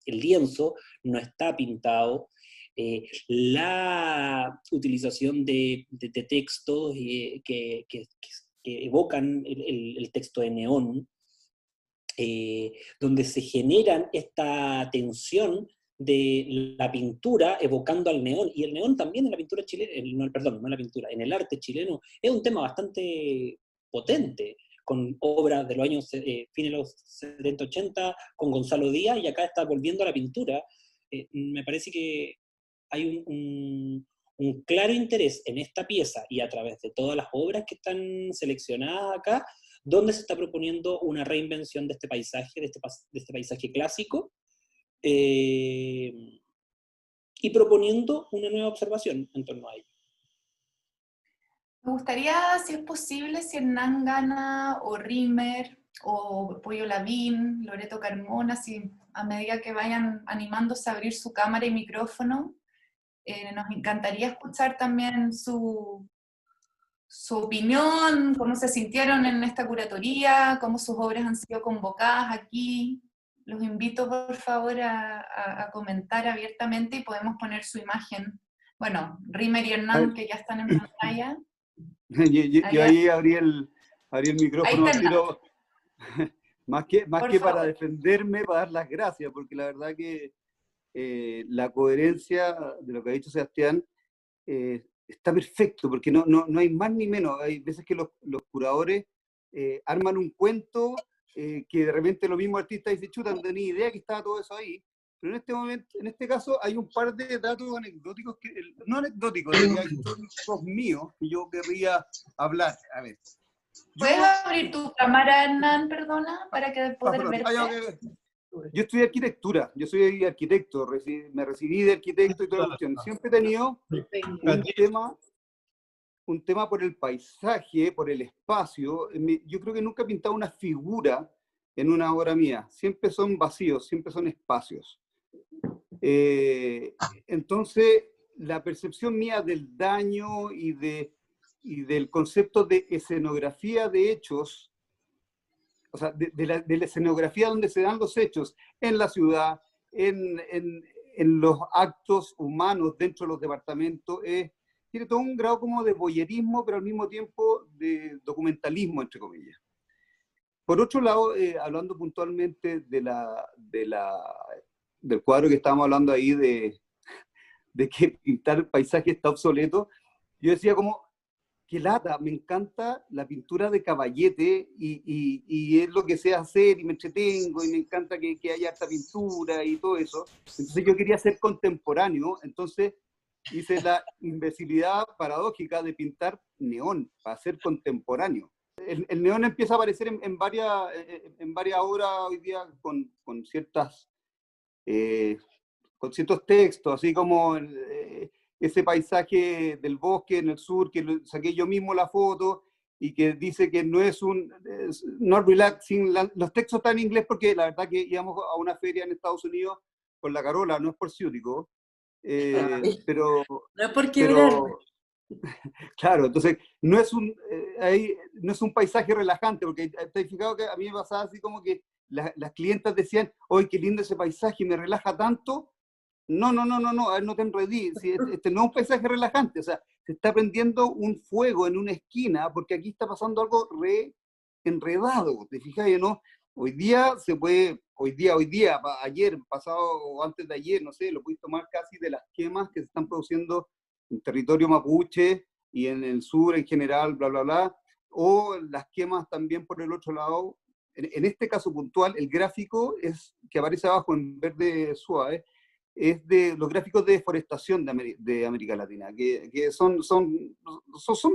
el lienzo no está pintado, la utilización de textos que evocan el texto de neón, donde se generan esta tensión de la pintura evocando al neón, y el neón también en la pintura chilena, perdón, no en la pintura, en el arte chileno, es un tema bastante potente, con obras de los años, fines de los 70-80, con Gonzalo Díaz, y acá está volviendo a la pintura. Me parece que hay un claro interés en esta pieza, y a través de todas las obras que están seleccionadas acá, donde se está proponiendo una reinvención de este paisaje, de este paisaje clásico, y proponiendo una nueva observación en torno a ello. Me gustaría, si es posible, si Hernán Gana o Rimmer o Pollo Lavín, Loreto Carmona, si a medida que vayan animándose a abrir su cámara y micrófono, nos encantaría escuchar también su opinión, cómo se sintieron en esta curatoría, cómo sus obras han sido convocadas aquí. Los invito, por favor, a comentar abiertamente, y podemos poner su imagen. Bueno, Rimmer y Hernán, que ya están en pantalla. Yo ahí abrí el micrófono al Hernán. tiro, más que Por para favor. defenderme, para dar las gracias, porque la verdad que la coherencia de lo que ha dicho Sebastián está perfecto, porque no hay más ni menos. Hay veces que los curadores arman un cuento que de repente los mismos artistas dicen, chuta, no tenía idea que estaba todo eso ahí. Pero en este momento, en este caso, hay un par de datos anecdóticos, no anecdóticos, históricos míos, que yo querría hablar. A ver. ¿Puedes abrir tu cámara, Hernán, perdona, para que poder verte? Yo estudié arquitectura, yo soy arquitecto, me recibí de arquitecto y toda la cuestión. Siempre he tenido un tema por el paisaje, por el espacio. Yo creo que nunca he pintado una figura en una obra mía. Siempre son vacíos, siempre son espacios. Entonces, la percepción mía del daño y del concepto de escenografía de hechos, o sea, de la escenografía donde se dan los hechos, en la ciudad, en los actos humanos dentro de los departamentos, tiene todo un grado como de voyerismo, pero al mismo tiempo de documentalismo, entre comillas. Por otro lado, hablando puntualmente del cuadro que estábamos hablando ahí, de que pintar el paisaje está obsoleto, yo decía como, qué lata, me encanta la pintura de Caballete y es lo que sé hacer y me entretengo y me encanta que haya esta pintura y todo eso. Entonces yo quería ser contemporáneo, entonces hice la imbecilidad paradójica de pintar neón para ser contemporáneo. El neón empieza a aparecer en varias obras hoy día con ciertos textos, así como ese paisaje del bosque en el sur, que saqué yo mismo la foto, y que dice que no es not relaxing. Los textos están en inglés porque la verdad que íbamos a una feria en Estados Unidos con la Carola, no es por ciútico, pero... No es por quebrar. Claro, entonces no es un paisaje relajante, porque te has fijado que a mí me pasaba así como que las clientas decían, ¡ay, qué lindo ese paisaje, me relaja tanto! No, a ver, no te enredí, este no es un paisaje relajante, o sea, se está prendiendo un fuego en una esquina, porque aquí está pasando algo re enredado, ¿te fijas? ¿No? Hoy día se puede, ayer, pasado o antes de ayer, no sé, lo puedes tomar casi de las quemas que se están produciendo en territorio mapuche y en el sur en general, bla, bla, bla, o las quemas también por el otro lado. En este caso puntual, el gráfico que aparece abajo en verde suave, es de los gráficos de deforestación de América Latina, que son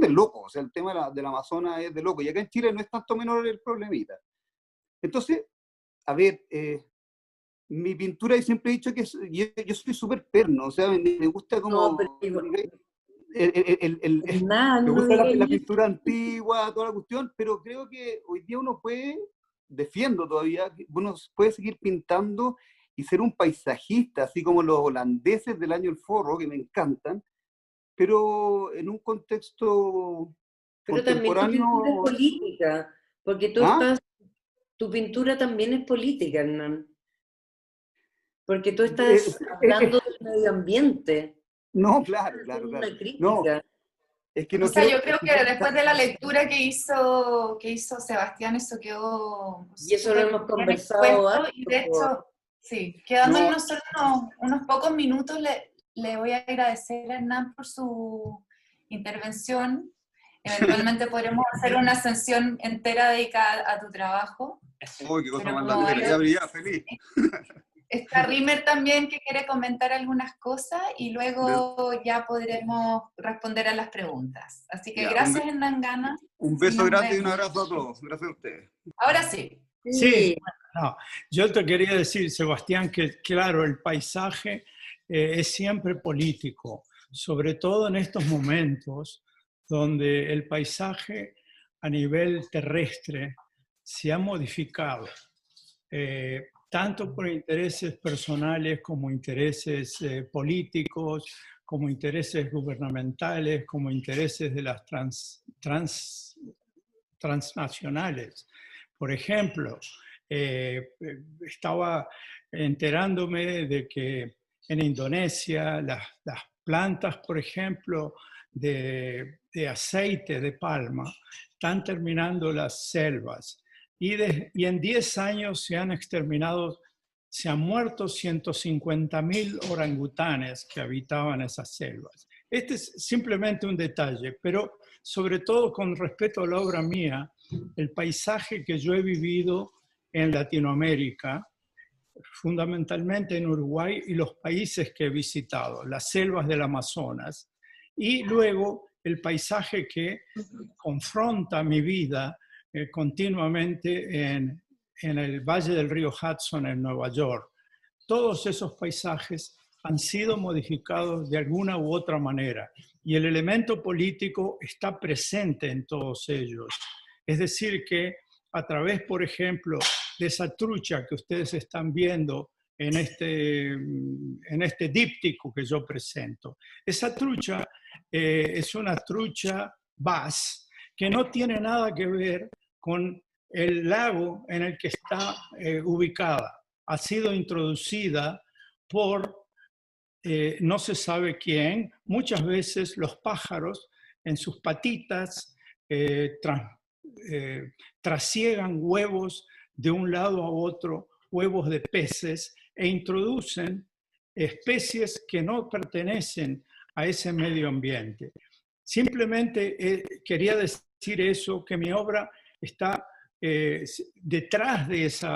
de locos. O sea, el tema de la Amazonas es de loco, y acá en Chile no es tanto menor el problemita. Entonces, a ver, mi pintura, yo siempre he dicho que yo soy súper perno, o sea, me gusta como... Hernán, me no gusta digas la eso. pintura antigua, toda la cuestión, pero creo que hoy día uno puede, defiendo todavía, que uno puede seguir pintando y ser un paisajista, así como los holandeses del año El Forro, que me encantan, pero en un contexto Pero también tu pintura es contemporáneo. política, porque ¿Ah? tu pintura también es política, Hernán, porque tú Eh, estás eh, eh, hablando del medio ambiente, no, claro, estás claro, haciendo claro. una No, crítica. es que O no sea, quiero. yo creo que después de la lectura que hizo Sebastián, eso quedó Y eso lo súper hemos bien conversado expuesto, harto, y de po. hecho, sí, quedándonos No, nosotros unos pocos minutos, le voy a agradecer a Hernán por su intervención. Eventualmente podremos hacer una sesión entera dedicada a tu trabajo, uy, qué cosa pero más como latera, veo, ya, feliz. está Rimmer también, que quiere comentar algunas cosas, y De- luego ya podremos responder a las preguntas. Así que ya, gracias, Hernán Gana, un y beso nos grande y un vemos. abrazo a todos. Gracias a ustedes. Ahora sí. Sí, Sí, no, yo te quería decir, Sebastián, que claro, el paisaje es siempre político, sobre todo en estos momentos donde el paisaje a nivel terrestre se ha modificado, tanto por intereses personales como intereses políticos, como intereses gubernamentales, como intereses de las transnacionales. Por ejemplo, estaba enterándome de que en Indonesia las plantas, por ejemplo, de aceite de palma, están terminando las selvas. Y en 10 años se han exterminado, se han muerto 150.000 orangutanes que habitaban esas selvas. Este es simplemente un detalle, pero sobre todo con respecto a la obra mía, el paisaje que yo he vivido en Latinoamérica, fundamentalmente en Uruguay y los países que he visitado, las selvas del Amazonas, y luego el paisaje que confronta mi vida continuamente en el Valle del Río Hudson en Nueva York. Todos esos paisajes han sido modificados de alguna u otra manera y el elemento político está presente en todos ellos. Es decir, que a través, por ejemplo, de esa trucha que ustedes están viendo en este díptico que yo presento, esa trucha es una trucha bass que no tiene nada que ver con el lago en el que está ubicada. Ha sido introducida por no se sabe quién. Muchas veces los pájaros en sus patitas trasiegan huevos de un lado a otro, huevos de peces, e introducen especies que no pertenecen a ese medio ambiente. Simplemente quería decir eso, que mi obra está detrás de ese,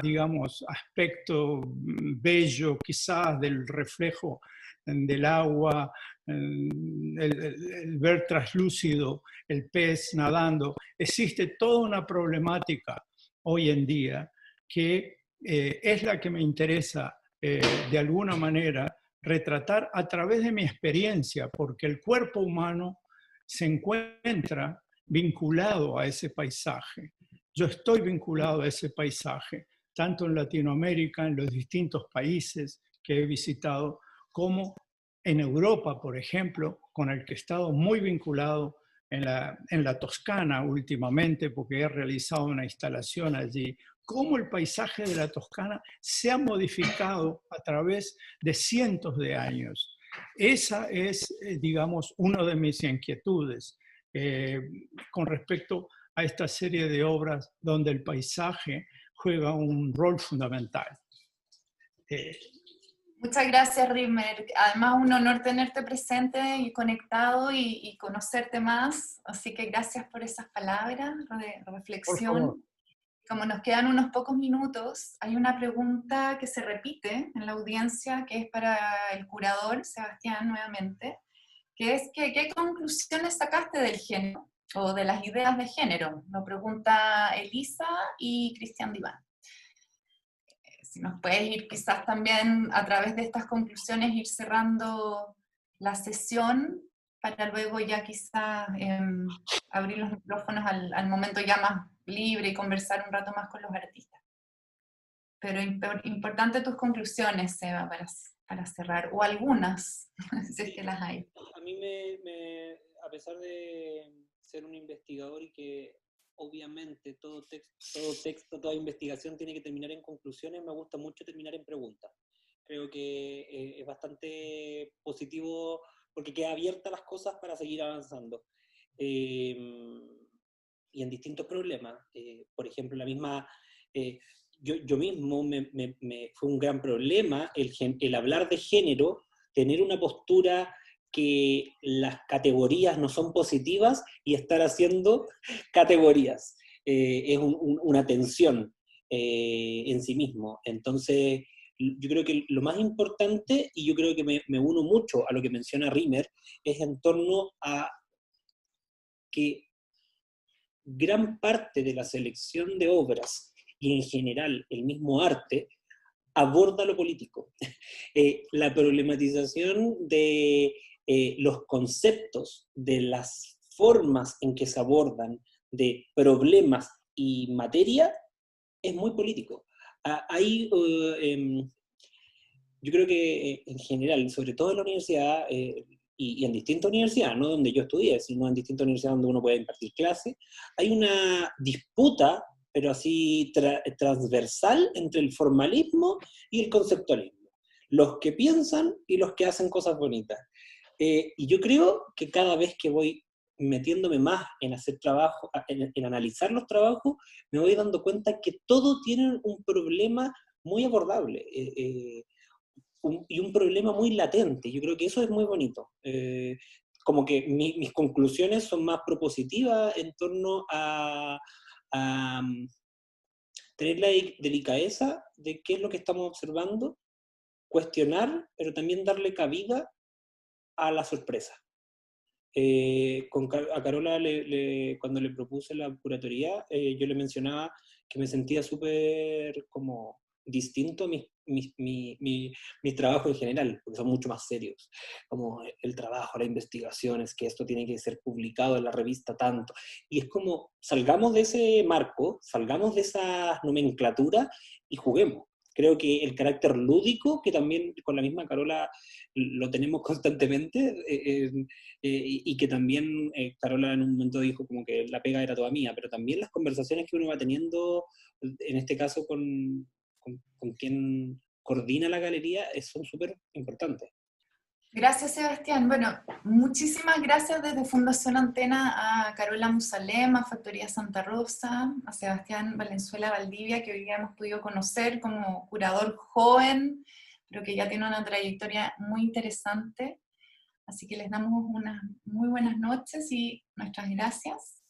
digamos, aspecto bello, quizás del reflejo del agua, el ver traslúcido el pez nadando, existe toda una problemática hoy en día que es la que me interesa de alguna manera retratar a través de mi experiencia, porque el cuerpo humano se encuentra vinculado a ese paisaje. Yo estoy vinculado a ese paisaje, tanto en Latinoamérica, en los distintos países que he visitado, como en Europa, por ejemplo, con el que he estado muy vinculado en la Toscana últimamente, porque he realizado una instalación allí, cómo el paisaje de la Toscana se ha modificado a través de cientos de años. Esa es, digamos, una de mis inquietudes con respecto a esta serie de obras donde el paisaje juega un rol fundamental. Muchas gracias, Rimmer. Además, un honor tenerte presente y conectado y conocerte más. Así que gracias por esas palabras de reflexión. Como nos quedan unos pocos minutos, hay una pregunta que se repite en la audiencia, que es para el curador, Sebastián, nuevamente, que es que, ¿qué conclusiones sacaste del género o de las ideas de género? Lo pregunta Elisa y Cristian Diván. Si nos puedes ir quizás también a través de estas conclusiones, ir cerrando la sesión para luego ya quizá abrir los micrófonos al momento ya más libre y conversar un rato más con los artistas. Pero importante tus conclusiones, Seba, para cerrar, o algunas, si es que las hay. A mí a pesar de ser un investigador y que obviamente todo texto, toda investigación tiene que terminar en conclusiones, me gusta mucho terminar en preguntas. Creo que es bastante positivo porque queda abiertas las cosas para seguir avanzando. Y en distintos problemas. Por ejemplo, la misma... yo mismo fue un gran problema el hablar de género, tener una postura que las categorías no son positivas y estar haciendo categorías. Es una tensión en sí mismo. Entonces, yo creo que lo más importante, y yo creo que me uno mucho a lo que menciona Rimmer, es en torno a que gran parte de la selección de obras y en general el mismo arte aborda lo político. La problematización de los conceptos, de las formas en que se abordan, de problemas y materia, es muy político. Ahí, yo creo que en general, sobre todo en la universidad, y en distintas universidades, no donde yo estudié, sino en distintas universidades donde uno puede impartir clases, hay una disputa, pero así transversal, entre el formalismo y el conceptualismo. Los que piensan y los que hacen cosas bonitas. Y yo creo que cada vez que voy metiéndome más en hacer trabajo, en analizar los trabajos, me voy dando cuenta que todos tienen un problema muy abordable. Y un problema muy latente. Yo creo que eso es muy bonito. Como que mis conclusiones son más propositivas en torno a tener la delicadeza de qué es lo que estamos observando, cuestionar, pero también darle cabida a la sorpresa. A Carola, cuando le propuse la curatoría, yo le mencionaba que me sentía súper como distinto a mi trabajo en general, porque son mucho más serios, como el trabajo, las investigaciones, que esto tiene que ser publicado en la revista tanto, y es como, salgamos de ese marco, salgamos de esa nomenclatura y juguemos. Creo que el carácter lúdico, que también con la misma Carola lo tenemos constantemente, y que también Carola en un momento dijo como que la pega era toda mía, pero también las conversaciones que uno va teniendo, en este caso con quien coordina la galería, son súper importantes. Gracias, Sebastián. Bueno, muchísimas gracias desde Fundación Antena a Carola Musalem, a Factoría Santa Rosa, a Sebastián Valenzuela Valdivia, que hoy día hemos podido conocer como curador joven, pero que ya tiene una trayectoria muy interesante. Así que les damos unas muy buenas noches y nuestras gracias.